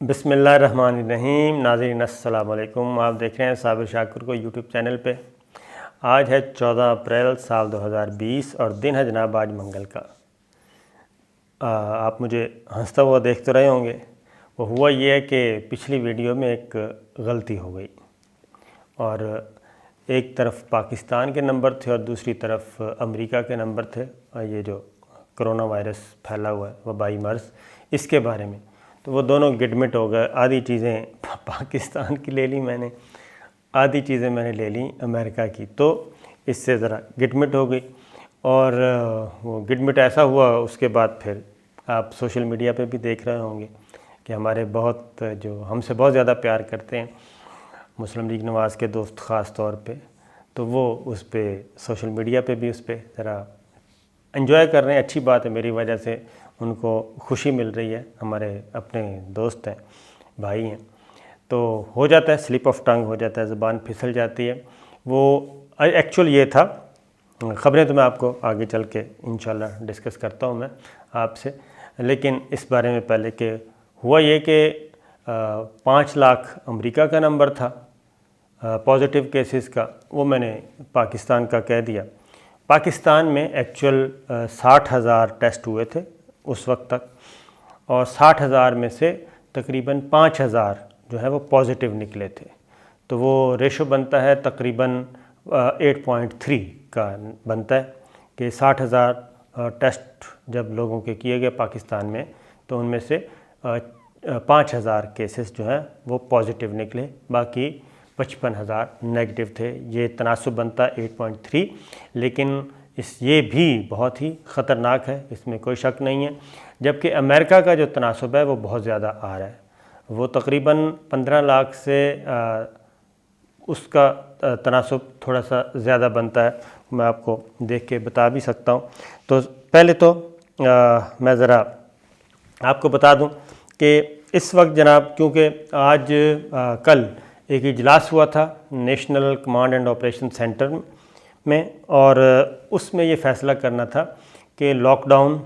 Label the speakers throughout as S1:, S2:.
S1: بسم اللہ الرحمن الرحیم۔ ناظرین السلام علیکم، آپ دیکھ رہے ہیں صابر شاکر کو یوٹیوب چینل پہ۔ آج ہے 14 اپریل سال 2020 اور دن ہے جناب آج منگل کا۔ آپ مجھے ہنستا ہوا دیکھ تو رہے ہوں گے۔ وہ ہوا یہ ہے کہ پچھلی ویڈیو میں ایک غلطی ہو گئی اور ایک طرف پاکستان کے نمبر تھے اور دوسری طرف امریکہ کے نمبر تھے، یہ جو کرونا وائرس پھیلا ہوا ہے وبائی مرض، اس کے بارے میں۔ تو وہ دونوں گڈمٹ ہو گئے۔ آدھی چیزیں پاکستان کی لے لی میں نے، آدھی چیزیں میں نے لے لیں امریکہ کی، تو اس سے ذرا گڈمٹ ہو گئی۔ اور وہ گڈمٹ ایسا ہوا، اس کے بعد پھر آپ سوشل میڈیا پہ بھی دیکھ رہے ہوں گے کہ ہمارے بہت جو ہم سے بہت زیادہ پیار کرتے ہیں مسلم لیگ نواز کے دوست خاص طور پہ، تو وہ اس پہ سوشل میڈیا پہ بھی اس پہ ذرا انجوائے کر رہے ہیں۔ اچھی بات ہے، میری وجہ سے ان کو خوشی مل رہی ہے، ہمارے اپنے دوست ہیں، بھائی ہیں۔ تو ہو جاتا ہے، سلپ آف ٹنگ ہو جاتا ہے، زبان پھسل جاتی ہے۔ وہ ایکچوئل یہ تھا، خبریں تو میں آپ کو آگے چل کے انشاءاللہ ڈسکس کرتا ہوں میں آپ سے، لیکن اس بارے میں پہلے کہ ہوا یہ کہ 5 لاکھ امریکہ کا نمبر تھا پازیٹیو کیسز کا، وہ میں نے پاکستان کا کہہ دیا۔ پاکستان میں ایکچوئل 60,000 ٹیسٹ ہوئے تھے اس وقت تک، اور 60,000 میں سے تقریباً 5,000 جو ہے وہ پازیٹیو نکلے تھے۔ تو وہ ریشو بنتا ہے تقریباً 8.3 کا بنتا ہے کہ 60,000 ٹیسٹ جب لوگوں کے کیے گئے پاکستان میں، تو ان میں سے 5,000 کیسز جو ہیں وہ پازیٹیو نکلے، باقی 55,000 نیگیٹو تھے۔ یہ تناسب بنتا ہے 8.3، لیکن یہ بھی بہت ہی خطرناک ہے، اس میں کوئی شک نہیں ہے۔ جبکہ امریکہ کا جو تناسب ہے وہ بہت زیادہ آ رہا ہے، وہ تقریباً 15 لاکھ سے اس کا تناسب تھوڑا سا زیادہ بنتا ہے، میں آپ کو دیکھ کے بتا بھی سکتا ہوں۔ تو پہلے تو میں ذرا آپ کو بتا دوں کہ اس وقت جناب، کیونکہ آج کل ایک اجلاس ہوا تھا national command and operation centre میں، اور اس میں یہ فیصلہ کرنا تھا کہ لاک ڈاؤن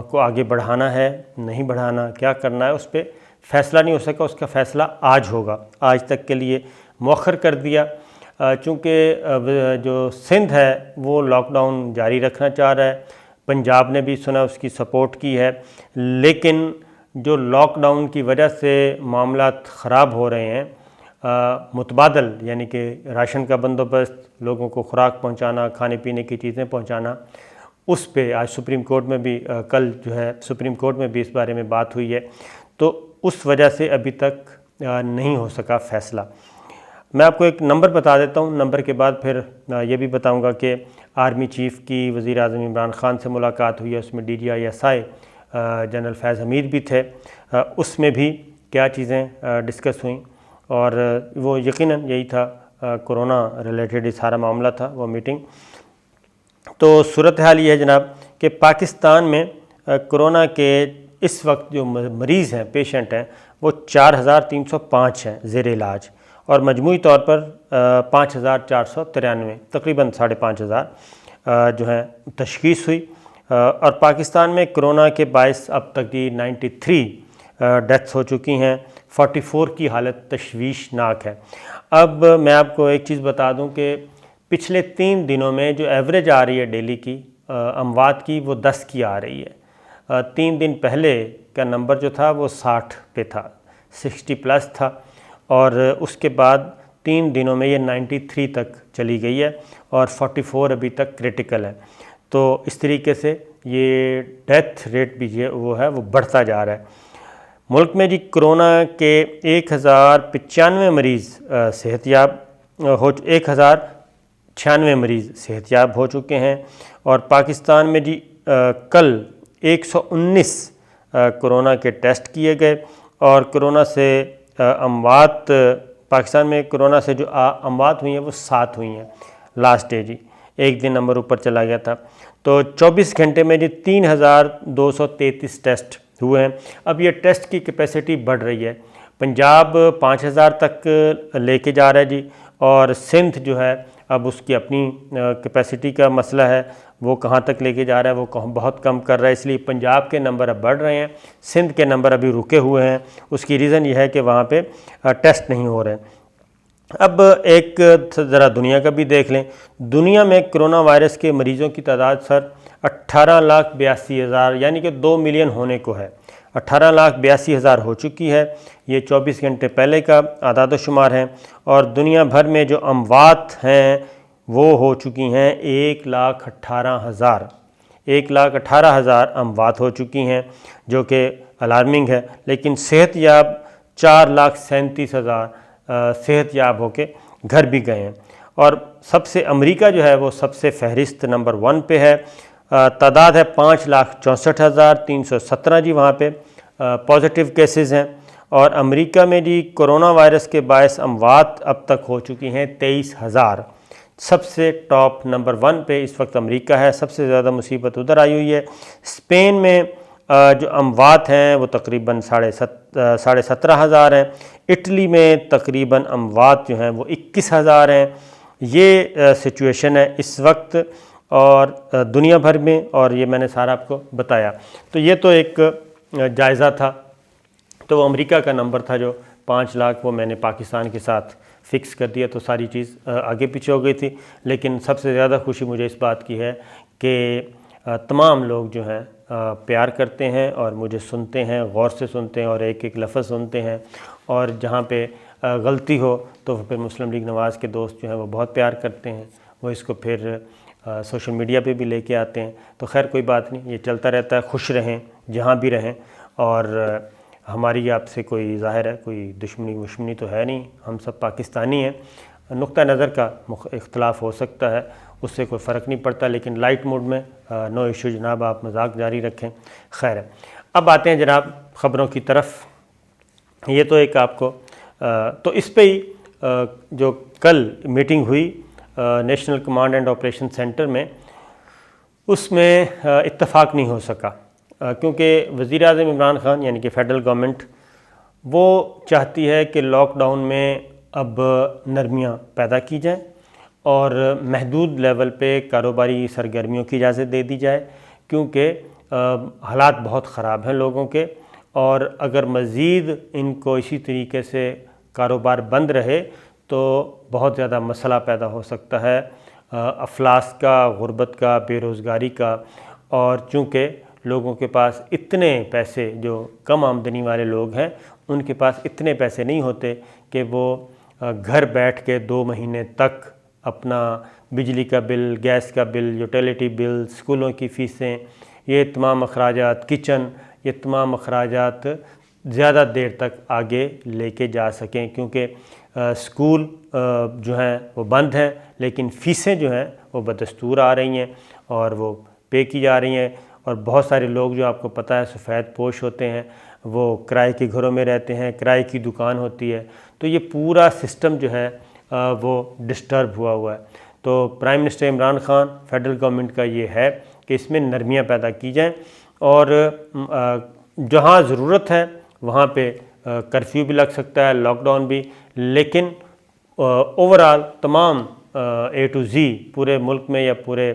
S1: کو آگے بڑھانا ہے نہیں بڑھانا، کیا کرنا ہے، اس پہ فیصلہ نہیں ہو سکا۔ اس کا فیصلہ آج ہوگا، آج تک کے لیے مؤخر کر دیا، چونکہ جو سندھ ہے وہ لاک ڈاؤن جاری رکھنا چاہ رہا ہے، پنجاب نے بھی سنا اس کی سپورٹ کی ہے، لیکن جو لاک ڈاؤن کی وجہ سے معاملات خراب ہو رہے ہیں، متبادل یعنی کہ راشن کا بندوبست، لوگوں کو خوراک پہنچانا، کھانے پینے کی چیزیں پہنچانا، اس پہ آج سپریم کورٹ میں بھی کل جو ہے سپریم کورٹ میں بھی اس بارے میں بات ہوئی ہے، تو اس وجہ سے ابھی تک نہیں ہو سکا فیصلہ۔ میں آپ کو ایک نمبر بتا دیتا ہوں، نمبر کے بعد پھر یہ بھی بتاؤں گا کہ آرمی چیف کی وزیر اعظم عمران خان سے ملاقات ہوئی ہے، اس میں DGI جنرل فیض حمید بھی تھے، اس میں بھی کیا چیزیں ڈسکس ہوئیں، اور وہ یقیناً یہی تھا، کرونا ریلیٹڈ سارا معاملہ تھا وہ میٹنگ۔ تو صورتحال یہ ہے جناب کہ پاکستان میں کرونا کے اس وقت جو مریض ہیں، پیشنٹ ہیں، وہ 4,305 ہیں زیر علاج، اور مجموعی طور پر 5,493 تقریباً 5,500 جو ہیں تشخیص ہوئی، اور پاکستان میں کرونا کے باعث اب تک کی 93 ڈیتھس ہو چکی ہیں، 44 کی حالت تشویشناک ہے۔ اب میں آپ کو ایک چیز بتا دوں کہ پچھلے 3 دنوں میں جو ایوریج آ رہی ہے ڈیلی کی اموات کی، وہ 10 کی آ رہی ہے۔ 3 دن پہلے کا نمبر جو تھا وہ 60 پہ تھا، 60+ تھا، اور اس کے بعد 3 دنوں میں یہ 93 تک چلی گئی ہے، اور 44 ابھی تک کریٹیکل ہے۔ تو اس طریقے سے یہ ڈیتھ ریٹ بھی وہ ہے وہ بڑھتا جا رہا ہے۔ ملک میں جی کرونا کے 1,095 مریض صحت یاب 1,096 مریض صحت یاب ہو چکے ہیں، اور پاکستان میں جی کل 119 کرونا کے ٹیسٹ کیے گئے، اور کرونا سے اموات پاکستان میں کرونا سے جو اموات ہوئی ہیں وہ 7 ہوئی ہیں لاسٹ ڈے جی، ایک دن نمبر اوپر چلا گیا تھا۔ تو 24 گھنٹے میں جی 3,233 ٹیسٹ ہوئے ہیں۔ اب یہ ٹیسٹ کی کیپیسٹی بڑھ رہی ہے، پنجاب 5,000 تک لے کے جا رہا ہے جی، اور سندھ جو ہے اب اس کی اپنی کیپیسٹی کا مسئلہ ہے، وہ کہاں تک لے کے جا رہا ہے، وہ بہت کم کر رہا ہے، اس لیے پنجاب کے نمبر اب بڑھ رہے ہیں، سندھ کے نمبر ابھی رکے ہوئے ہیں۔ اس کی ریزن یہ ہے کہ وہاں پہ ٹیسٹ نہیں ہو رہے۔ اب ایک ذرا دنیا کا بھی دیکھ لیں، دنیا میں کرونا وائرس کے مریضوں کی تعداد سر 18,82,000 یعنی کہ 2 ملین ہونے کو ہے، 18,82,000 ہو چکی ہے۔ یہ 24 گھنٹے پہلے کا اعداد و شمار ہیں، اور دنیا بھر میں جو اموات ہیں وہ ہو چکی ہیں 1,18,000 1,18,000 اموات ہو چکی ہیں، جو کہ الارمنگ ہے۔ لیکن صحت یاب 4,37,000 صحت یاب ہو کے گھر بھی گئے ہیں۔ اور سب سے امریکہ جو ہے وہ سب سے فہرست نمبر 1 پہ ہے، تعداد ہے 5,64,317 جی وہاں پہ پازیٹیو کیسز ہیں۔ اور امریکہ میں جی کرونا وائرس کے باعث اموات اب تک ہو چکی ہیں 23,000۔ سب سے ٹاپ نمبر 1 پہ اس وقت امریکہ ہے، سب سے زیادہ مصیبت ادھر آئی ہوئی ہے۔ اسپین میں جو اموات ہیں وہ تقریباً 17,500 ہیں۔ اٹلی میں تقریباً اموات جو ہیں وہ 21,000 ہیں۔ یہ سچویشن ہے اس وقت اور دنیا بھر میں، اور یہ میں نے سارا آپ کو بتایا۔ تو یہ تو ایک جائزہ تھا، تو وہ امریکہ کا نمبر تھا جو 5 لاکھ، وہ میں نے پاکستان کے ساتھ فکس کر دیا، تو ساری چیز آگے پیچھے ہو گئی تھی۔ لیکن سب سے زیادہ خوشی مجھے اس بات کی ہے کہ تمام لوگ جو ہیں پیار کرتے ہیں اور مجھے سنتے ہیں، غور سے سنتے ہیں اور ایک ایک لفظ سنتے ہیں، اور جہاں پہ غلطی ہو تو پھر مسلم لیگ نواز کے دوست جو ہیں وہ بہت پیار کرتے ہیں، وہ اس کو پھر سوشل میڈیا پہ بھی لے کے آتے ہیں۔ تو خیر کوئی بات نہیں، یہ چلتا رہتا ہے، خوش رہیں جہاں بھی رہیں، اور ہماری آپ سے کوئی ظاہر ہے کوئی دشمنی تو ہے نہیں، ہم سب پاکستانی ہیں۔ نقطہ نظر کا اختلاف ہو سکتا ہے، اس سے کوئی فرق نہیں پڑتا، لیکن لائٹ موڈ میں نو ایشو جناب، آپ مذاق جاری رکھیں، خیر ہے۔ اب آتے ہیں جناب خبروں کی طرف۔ یہ تو ایک آپ کو تو اس پہ ہی جو کل میٹنگ ہوئی national command and operation centre میں، اس میں اتفاق نہیں ہو سکا، کیونکہ وزیر اعظم عمران خان یعنی کہ فیڈرل گورنمنٹ وہ چاہتی ہے کہ لاک ڈاؤن میں اب نرمیاں پیدا کی جائیں اور محدود لیول پہ کاروباری سرگرمیوں کی اجازت دے دی جائے، کیونکہ حالات بہت خراب ہیں لوگوں کے، اور اگر مزید ان کو اسی طریقے سے کاروبار بند رہے تو بہت زیادہ مسئلہ پیدا ہو سکتا ہے افلاس کا، غربت کا، بے روزگاری کا۔ اور چونکہ لوگوں کے پاس اتنے پیسے، جو کم آمدنی والے لوگ ہیں ان کے پاس اتنے پیسے نہیں ہوتے کہ وہ گھر بیٹھ کے 2 مہینے تک اپنا بجلی کا بل، گیس کا بل، یوٹیلیٹی بل، اسکولوں کی فیسیں، یہ تمام اخراجات، کچن، یہ تمام اخراجات زیادہ دیر تک آگے لے کے جا سکیں، کیونکہ اسکول جو ہیں وہ بند ہیں، لیکن فیسیں جو ہیں وہ بدستور آ رہی ہیں اور وہ پے کی جا رہی ہیں۔ اور بہت سارے لوگ جو آپ کو پتہ ہے سفید پوش ہوتے ہیں، وہ کرائے کے گھروں میں رہتے ہیں، کرائے کی دکان ہوتی ہے، تو یہ پورا سسٹم جو ہے وہ ڈسٹرب ہوا ہے۔ تو prime minister Imran Khan, federal government کا یہ ہے کہ اس میں نرمیاں پیدا کی جائیں، اور جہاں ضرورت ہے وہاں پہ کرفیو بھی لگ سکتا ہے، لاک ڈاؤن بھی، لیکن اوورآل تمام A to Z پورے ملک میں یا پورے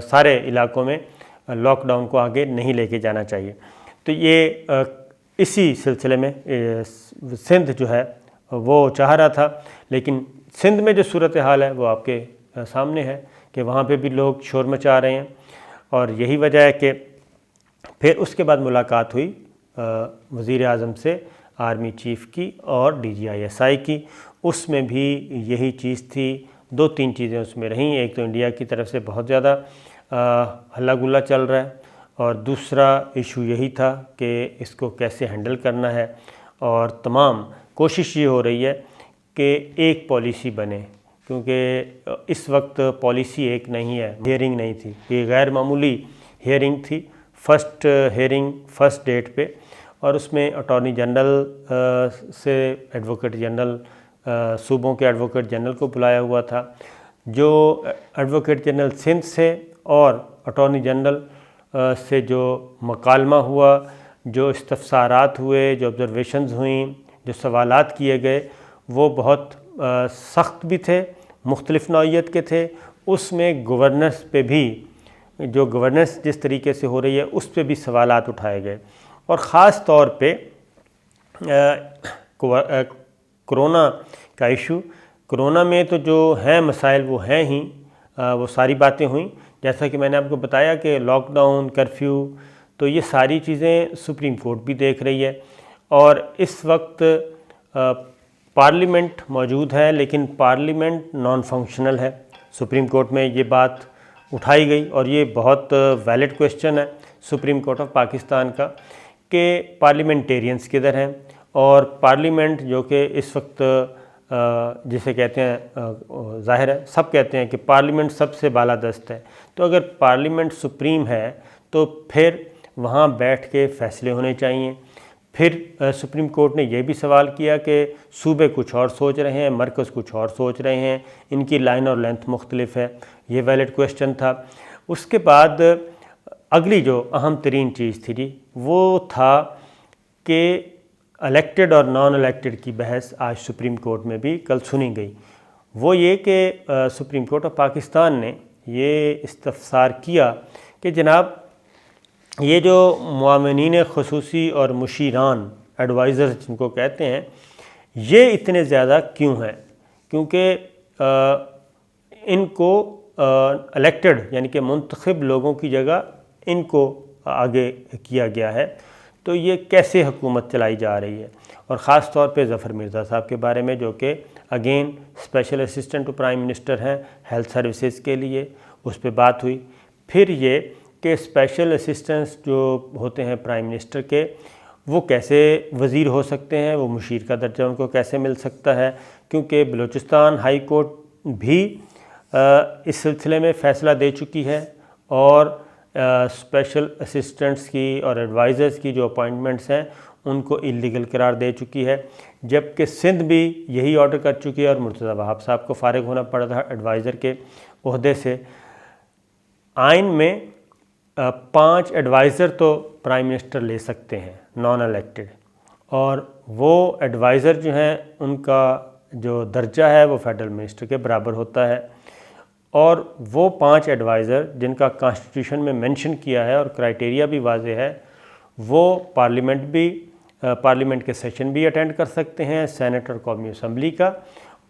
S1: سارے علاقوں میں لاک ڈاؤن کو آگے نہیں لے کے جانا چاہیے۔ تو یہ اسی سلسلے میں سندھ جو ہے وہ چاہ رہا تھا، لیکن سندھ میں جو صورتحال ہے وہ آپ کے سامنے ہے کہ وہاں پہ بھی لوگ شور مچا رہے ہیں، اور یہی وجہ ہے کہ پھر اس کے بعد ملاقات ہوئی وزیر اعظم سے، آرمی چیف کی اور DGI کی۔ اس میں بھی یہی چیز تھی، 2-3 چیزیں اس میں رہیں۔ ایک تو انڈیا کی طرف سے بہت زیادہ ہلا گلا چل رہا ہے، اور دوسرا ایشو یہی تھا کہ اس کو کیسے ہینڈل کرنا ہے، اور تمام کوشش یہ ہو رہی ہے کہ ایک پالیسی بنے، کیونکہ اس وقت پالیسی ایک نہیں ہے۔ ہیئرنگ نہیں تھی، یہ غیر معمولی ہیئرنگ تھی، فرسٹ ہیئرنگ فرسٹ ڈیٹ پہ، اور اس میں اٹارنی جنرل سے ایڈوکیٹ جنرل، صوبوں کے ایڈوکیٹ جنرل کو بلایا ہوا تھا۔ جو ایڈوکیٹ جنرل سندھ سے اور اٹارنی جنرل سے جو مکالمہ ہوا، جو استفسارات ہوئے، جو آبزرویشنز ہوئیں، جو سوالات کیے گئے، وہ بہت سخت بھی تھے، مختلف نوعیت کے تھے، اس میں گورننس پہ بھی، جو گورننس جس طریقے سے ہو رہی ہے اس پہ بھی سوالات اٹھائے گئے، اور خاص طور پہ کرونا کا ایشو۔ کرونا میں تو جو ہیں مسائل وہ ہیں ہی، وہ ساری باتیں ہوئیں، جیسا کہ میں نے آپ کو بتایا کہ لاک ڈاؤن، کرفیو، تو یہ ساری چیزیں سپریم کورٹ بھی دیکھ رہی ہے، اور اس وقت پارلیمنٹ موجود ہے لیکن پارلیمنٹ نان فنکشنل ہے۔ سپریم کورٹ میں یہ بات اٹھائی گئی، اور یہ بہت ویلڈ کویسچن ہے سپریم کورٹ آف پاکستان کا کہ پارلیمنٹیرینز کدھر ہیں، اور پارلیمنٹ جو کہ اس وقت جسے کہتے ہیں، ظاہر ہے سب کہتے ہیں کہ پارلیمنٹ سب سے بالادست ہے، تو اگر پارلیمنٹ سپریم ہے تو پھر وہاں بیٹھ کے فیصلے ہونے چاہیے۔ پھر سپریم کورٹ نے یہ بھی سوال کیا کہ صوبے کچھ اور سوچ رہے ہیں، مرکز کچھ اور سوچ رہے ہیں، ان کی لائن اور لینتھ مختلف ہے، یہ ویلڈ کویسچن تھا۔ اس کے بعد اگلی جو اہم ترین چیز تھی وہ تھا کہ الیکٹڈ اور نان الیکٹڈ کی بحث آج سپریم کورٹ میں بھی کل سنی گئی۔ وہ یہ کہ سپریم کورٹ آف پاکستان نے یہ استفسار کیا کہ جناب یہ جو معاونین خصوصی اور مشیران، ایڈوائزر جن کو کہتے ہیں، یہ اتنے زیادہ کیوں ہیں؟ کیونکہ ان کو الیکٹڈ یعنی کہ منتخب لوگوں کی جگہ ان کو آگے کیا گیا ہے، تو یہ کیسے حکومت چلائی جا رہی ہے؟ اور خاص طور پہ ظفر مرزا صاحب کے بارے میں، جو کہ again special assistant to prime minister ہیں ہیلتھ سروسز کے لیے، اس پہ بات ہوئی۔ پھر یہ کہ اسپیشل اسسٹنٹس جو ہوتے ہیں پرائم منسٹر کے، وہ کیسے وزیر ہو سکتے ہیں، وہ مشیر کا درجہ ان کو کیسے مل سکتا ہے؟ کیونکہ بلوچستان ہائی کورٹ بھی اس سلسلے میں فیصلہ دے چکی ہے، اور اسپیشل اسسٹنٹس کی اور ایڈوائزرز کی جو اپوائنٹمنٹس ہیں ان کو اللیگل قرار دے چکی ہے، جبکہ سندھ بھی یہی آرڈر کر چکی ہے، اور مرتضیٰ وہاب صاحب کو فارغ ہونا پڑا تھا ایڈوائزر کے عہدے سے۔ آئین میں 5 ایڈوائزر تو پرائم منسٹر لے سکتے ہیں نان الیکٹڈ، اور وہ ایڈوائزر جو ہیں ان کا جو درجہ ہے وہ فیڈرل منسٹر کے برابر ہوتا ہے، اور وہ 5 ایڈوائزر جن کا کانسٹیٹیوشن میں مینشن کیا ہے اور کرائیٹیریا بھی واضح ہے، وہ پارلیمنٹ کے سیشن بھی اٹینڈ کر سکتے ہیں، سینٹ اور قومی اسمبلی کا،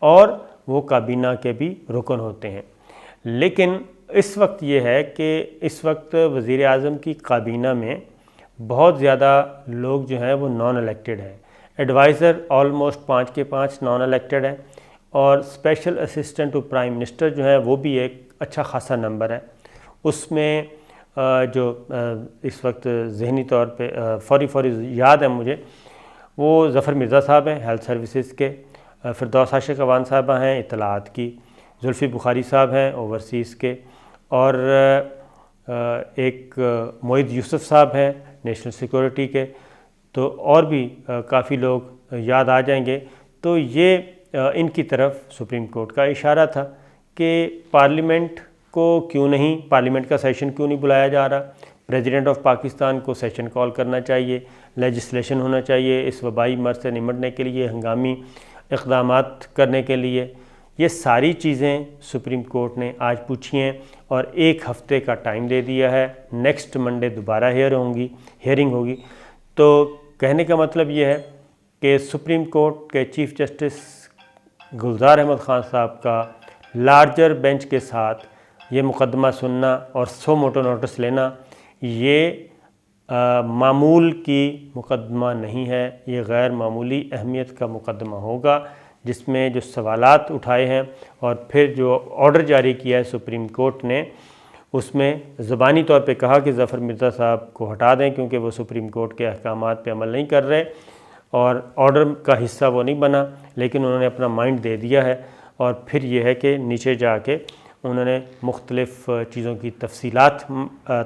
S1: اور وہ کابینہ کے بھی رکن ہوتے ہیں۔ لیکن اس وقت یہ ہے کہ اس وقت وزیر اعظم کی کابینہ میں بہت زیادہ لوگ جو ہیں وہ نان الیکٹڈ ہیں، ایڈوائزر آلموسٹ 5 کے 5 نان الیکٹڈ ہیں، اور special assistant to prime minister جو ہیں وہ بھی ایک اچھا خاصا نمبر ہے۔ اس میں جو اس وقت ذہنی طور پہ فوری یاد ہے مجھے، وہ ظفر مرزا صاحب ہیں ہیلتھ سروسز کے، فردوس عاشق اوان صاحبہ ہیں اطلاعات کی، زلفی بخاری صاحب ہیں اوورسیز کے، اور ایک معید یوسف صاحب ہیں نیشنل سیکورٹی کے، تو اور بھی کافی لوگ یاد آ جائیں گے۔ تو یہ ان کی طرف سپریم کورٹ کا اشارہ تھا کہ پارلیمنٹ کو کیوں نہیں، پارلیمنٹ کا سیشن کیوں نہیں بلایا جا رہا؟ پریزیڈنٹ آف پاکستان کو سیشن کال کرنا چاہیے، لیجسلیشن ہونا چاہیے اس وبائی مرض سے نمٹنے کے لیے، ہنگامی اقدامات کرنے کے لیے۔ یہ ساری چیزیں سپریم کورٹ نے آج پوچھی ہیں، اور 1 ہفتے کا ٹائم دے دیا ہے، نیکسٹ منڈے دوبارہ ہیئرنگ ہوگی۔ تو کہنے کا مطلب یہ ہے کہ سپریم کورٹ کے چیف جسٹس گلزار احمد خان صاحب کا لارجر بینچ کے ساتھ یہ مقدمہ سننا اور سو موٹو نوٹس لینا، یہ معمول کی مقدمہ نہیں ہے، یہ غیر معمولی اہمیت کا مقدمہ ہوگا، جس میں جو سوالات اٹھائے ہیں اور پھر جو آرڈر جاری کیا ہے سپریم کورٹ نے، اس میں زبانی طور پہ کہا کہ ظفر مرزا صاحب کو ہٹا دیں کیونکہ وہ سپریم کورٹ کے احکامات پہ عمل نہیں کر رہے، اور آرڈر کا حصہ وہ نہیں بنا، لیکن انہوں نے اپنا مائنڈ دے دیا ہے۔ اور پھر یہ ہے کہ نیچے جا کے انہوں نے مختلف چیزوں کی تفصیلات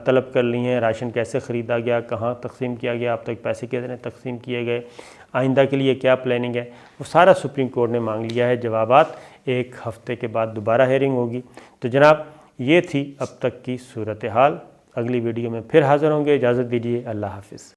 S1: طلب کر لی ہیں، راشن کیسے خریدا گیا، کہاں تقسیم کیا گیا، اب تک پیسے کتنے تقسیم کیے گئے، آئندہ کے لیے کیا پلاننگ ہے، وہ سارا سپریم کورٹ نے مانگ لیا ہے جوابات۔ 1 ہفتے کے بعد دوبارہ ہیئرنگ ہوگی۔ تو جناب یہ تھی اب تک کی صورتحال، اگلی ویڈیو میں پھر حاضر ہوں گے، اجازت دیجیے، اللہ حافظ۔